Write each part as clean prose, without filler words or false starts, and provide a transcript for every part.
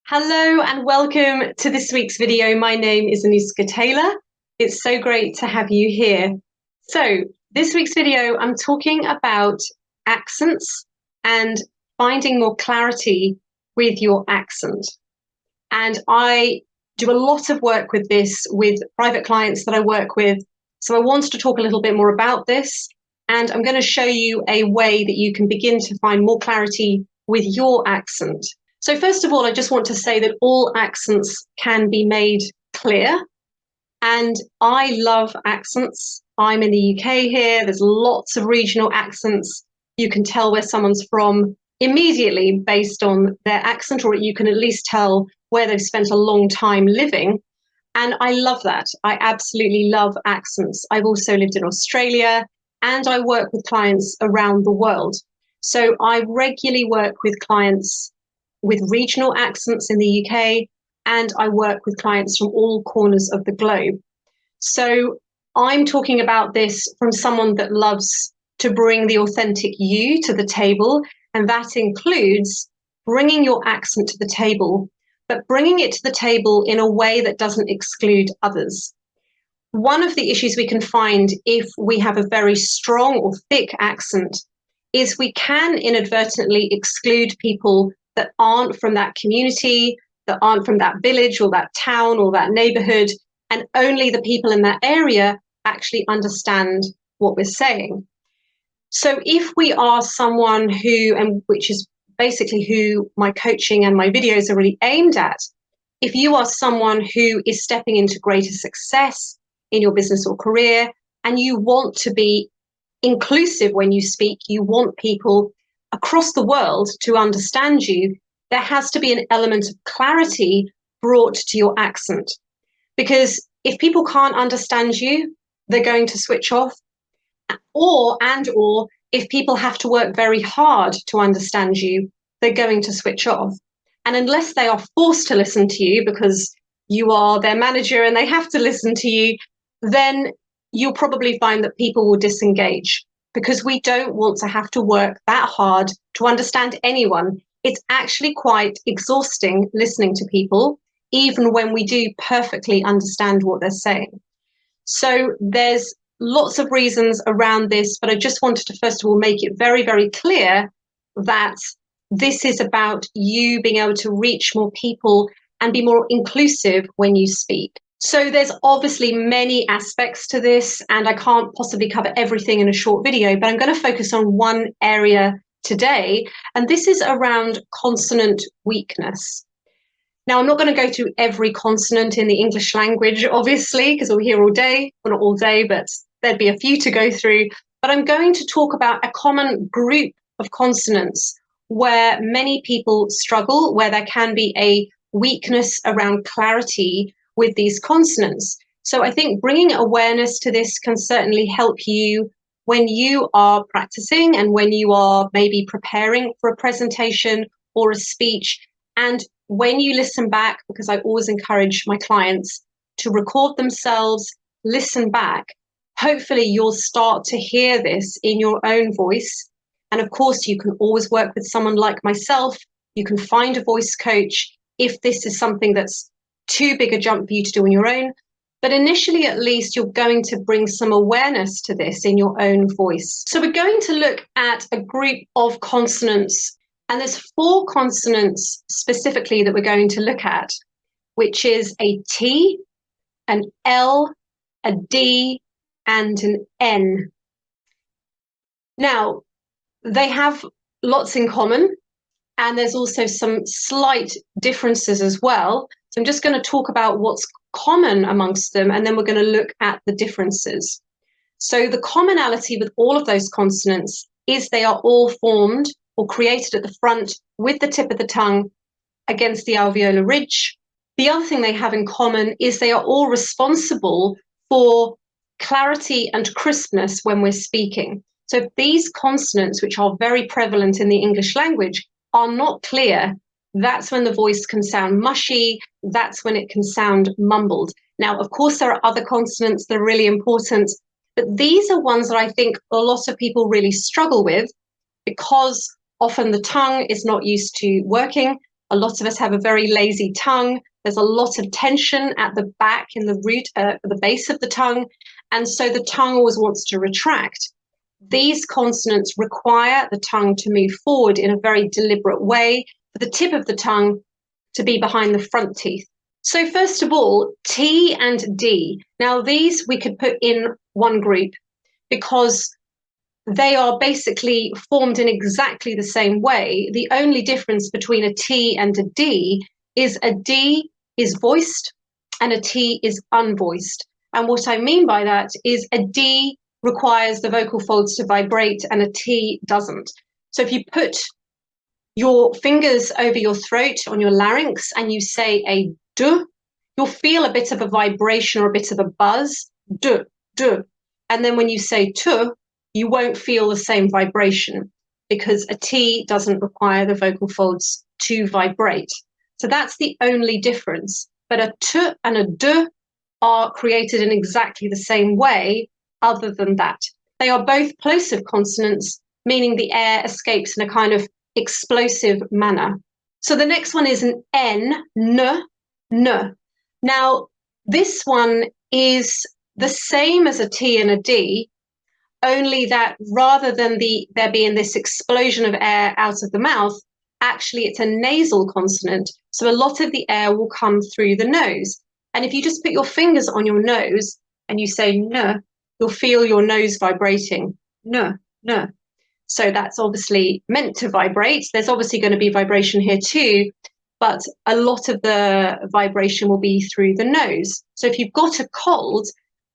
Hello and welcome to this week's video. My name is Anuska Taylor. It's so great to have you here. So this week's video, I'm talking about accents and finding more clarity with your accent. And I do a lot of work with this with private clients that I work with. So I wanted to talk a little bit more about this. And I'm going to show you a way that you can begin to find more clarity with your accent. So first of all, I just want to say that all accents can be made clear. And I love accents. I'm in the UK here. There's lots of regional accents. You can tell where someone's from immediately based on their accent, or you can at least tell where they've spent a long time living. And I love that. I absolutely love accents. I've also lived in Australia and I work with clients around the world. So I regularly work with clients with regional accents in the UK, and I work with clients from all corners of the globe. So I'm talking about this from someone that loves to bring the authentic you to the table, and that includes bringing your accent to the table, but bringing it to the table in a way that doesn't exclude others. One of the issues we can find if we have a very strong or thick accent is we can inadvertently exclude people that aren't from that community, that aren't from that village or that town or that neighborhood, and only the people in that area actually understand what we're saying. So if we are someone who, and which is basically who my coaching and my videos are really aimed at, if you are someone who is stepping into greater success in your business or career, and you want to be inclusive when you speak, you want people across the world to understand you, there has to be an element of clarity brought to your accent. Because if people can't understand you, they're going to switch off. Or if people have to work very hard to understand you, they're going to switch off. And unless they are forced to listen to you because you are their manager and they have to listen to you, then you'll probably find that people will disengage, because we don't want to have to work that hard to understand anyone. It's actually quite exhausting listening to people, even when we do perfectly understand what they're saying. So there's lots of reasons around this, but I just wanted to first of all make it very, very clear that this is about you being able to reach more people and be more inclusive when you speak. So there's obviously many aspects to this, and I can't possibly cover everything in a short video, but I'm going to focus on one area today, and this is around consonant weakness. Now, I'm not going to go through every consonant in the English language, obviously, because we're here all day. Well, not all day, but there'd be a few to go through. But I'm going to talk about a common group of consonants where many people struggle, where there can be a weakness around clarity with these consonants. So I think bringing awareness to this can certainly help you when you are practicing and when you are maybe preparing for a presentation or a speech. And when you listen back, because I always encourage my clients to record themselves, listen back, hopefully you'll start to hear this in your own voice. And of course, you can always work with someone like myself. You can find a voice coach if this is something that's too big a jump for you to do on your own. But initially, at least, you're going to bring some awareness to this in your own voice. So we're going to look at a group of consonants, and there's 4 consonants specifically that we're going to look at, which is a T, an L, a D, and an N. Now, they have lots in common, and there's also some slight differences as well. So I'm just going to talk about what's common amongst them, and then we're going to look at the differences. So the commonality with all of those consonants is they are all formed or created at the front with the tip of the tongue against the alveolar ridge. The other thing they have in common is they are all responsible for clarity and crispness when we're speaking. So if these consonants, which are very prevalent in the English language, are not clear, that's when the voice can sound mushy, that's when it can sound mumbled. Now, of course, there are other consonants that are really important, but these are ones that I think a lot of people really struggle with, because often the tongue is not used to working A lot of us have a very lazy tongue. There's a lot of tension at the back in the root, the base of the tongue. And so the tongue always wants to retract. These consonants require the tongue to move forward in a very deliberate way, for the tip of the tongue to be behind the front teeth. So first of all, T and D. Now these we could put in one group because they are basically formed in exactly the same way. The only difference between a T and a D is voiced and a T is unvoiced. And what I mean by that is a D requires the vocal folds to vibrate and a T doesn't. So if you put your fingers over your throat on your larynx and you say a D, you'll feel a bit of a vibration or a bit of a buzz, D, D. And then when you say T, you won't feel the same vibration because a T doesn't require the vocal folds to vibrate. So that's the only difference. But a T and a D are created in exactly the same way other than that. They are both plosive consonants, meaning the air escapes in a kind of explosive manner. So the next one is an N, N. Now, this one is the same as a T and a D, only that rather than there being this explosion of air out of the mouth, actually it's a nasal consonant. So a lot of the air will come through the nose. And if you just put your fingers on your nose and you say N, you'll feel your nose vibrating. N. So that's obviously meant to vibrate. There's obviously going to be vibration here too, but a lot of the vibration will be through the nose. So if you've got a cold,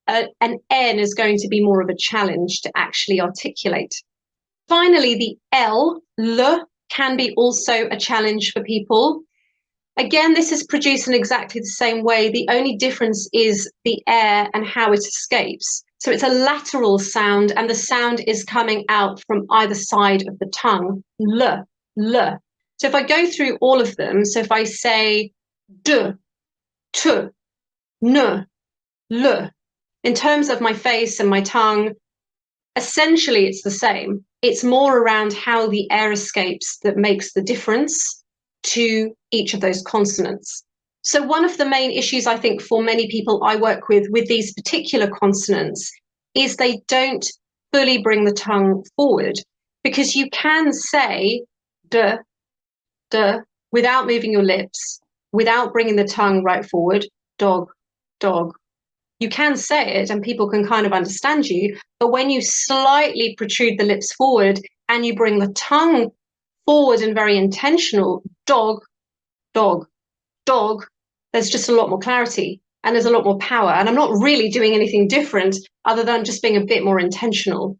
an N is going to be more of a challenge to actually articulate. Finally, the L can be also a challenge for people. Again, this is produced in exactly the same way. The only difference is the air and how it escapes. So it's a lateral sound, and the sound is coming out from either side of the tongue. L. So if I go through all of them, so if I say D, T, N, L, in terms of my face and my tongue, essentially it's the same. It's more around how the air escapes that makes the difference to each of those consonants. So one of the main issues I think for many people I work with these particular consonants is they don't fully bring the tongue forward, because you can say D, D, without moving your lips, without bringing the tongue right forward, dog, dog. You can say it and people can kind of understand you, but when you slightly protrude the lips forward and you bring the tongue forward and very intentional, dog, dog, dog, there's just a lot more clarity and there's a lot more power. And I'm not really doing anything different other than just being a bit more intentional.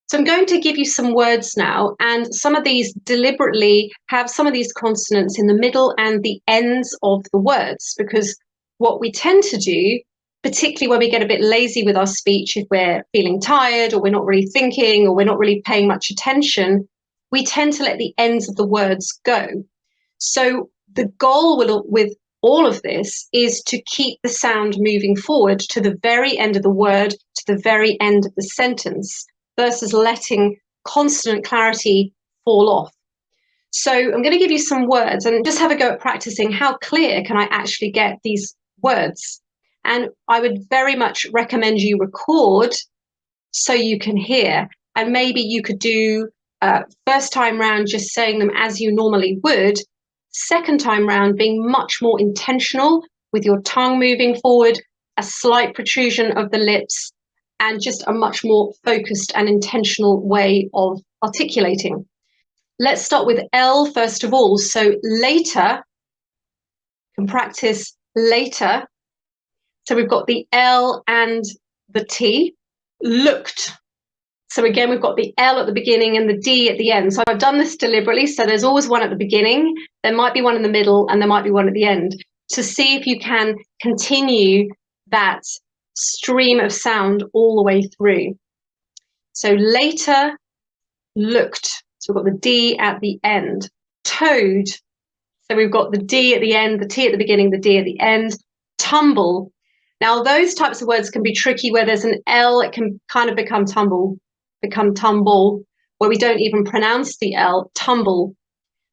So I'm going to give you some words now, and some of these deliberately have some of these consonants in the middle and the ends of the words, because what we tend to do, particularly when we get a bit lazy with our speech, if we're feeling tired or we're not really thinking or we're not really paying much attention, we tend to let the ends of the words go. So the goal with all of this is to keep the sound moving forward to the very end of the word, to the very end of the sentence, versus letting consonant clarity fall off. So I'm going to give you some words and just have a go at practicing how clear can I actually get these words. And I would very much recommend you record so you can hear. And maybe you could do first time round just saying them as you normally would. Second time round being much more intentional with your tongue moving forward, a slight protrusion of the lips, and just a much more focused and intentional way of articulating. Let's start with L first of all. So later, you can practice later. So we've got the L and the T. Looked. So again, we've got the L at the beginning and the D at the end. So I've done this deliberately. So there's always one at the beginning, there might be one in the middle, and there might be one at the end, to see if you can continue that stream of sound all the way through. So later, looked. So we've got the D at the end. Toad. So we've got the D at the end, the T at the beginning, the D at the end. Tumble. Now those types of words can be tricky where there's an L, it can kind of become tumble, where we don't even pronounce the L, tumble.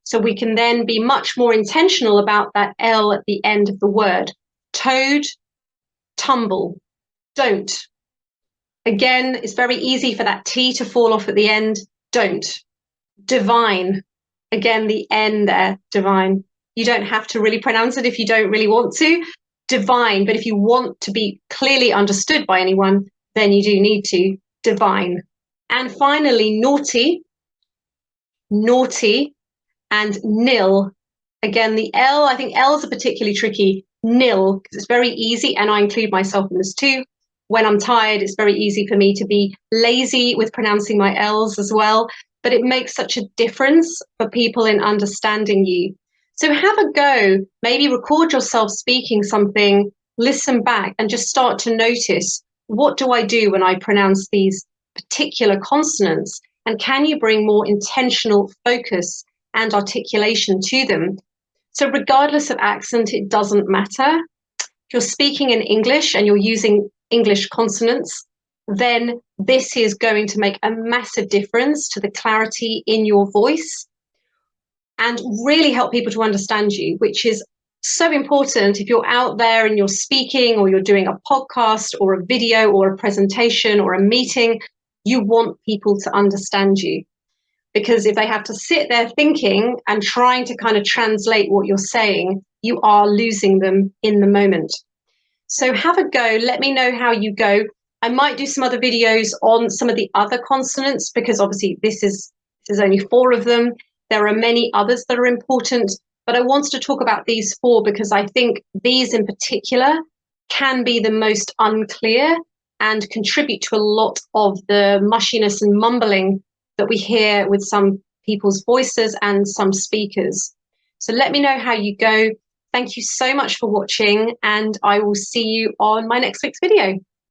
So we can then be much more intentional about that L at the end of the word. Toad, tumble, don't. Again, it's very easy for that T to fall off at the end. Don't. Divine. Again, the N there, divine. You don't have to really pronounce it if you don't really want to. Divine. But if you want to be clearly understood by anyone, then you do need to. Divine. And finally, naughty, naughty, and nil. Again, the L, I think L's are particularly tricky. Nil, because it's very easy, and I include myself in this too. When I'm tired, it's very easy for me to be lazy with pronouncing my L's as well, but it makes such a difference for people in understanding you. So have a go, maybe record yourself speaking something, listen back, and just start to notice, what do I do when I pronounce these particular consonants? And can you bring more intentional focus and articulation to them? So regardless of accent, it doesn't matter. If you're speaking in English and you're using English consonants, then this is going to make a massive difference to the clarity in your voice and really help people to understand you, which is so important. If you're out there and you're speaking, or you're doing a podcast or a video or a presentation or a meeting, you want people to understand you. Because if they have to sit there thinking and trying to kind of translate what you're saying, you are losing them in the moment. So have a go. Let me know how you go. I might do some other videos on some of the other consonants, because obviously this is only 4 of them. There are many others that are important, but I wanted to talk about these 4 because I think these in particular can be the most unclear and contribute to a lot of the mushiness and mumbling that we hear with some people's voices and some speakers. So let me know how you go. Thank you so much for watching, and I will see you on my next week's video.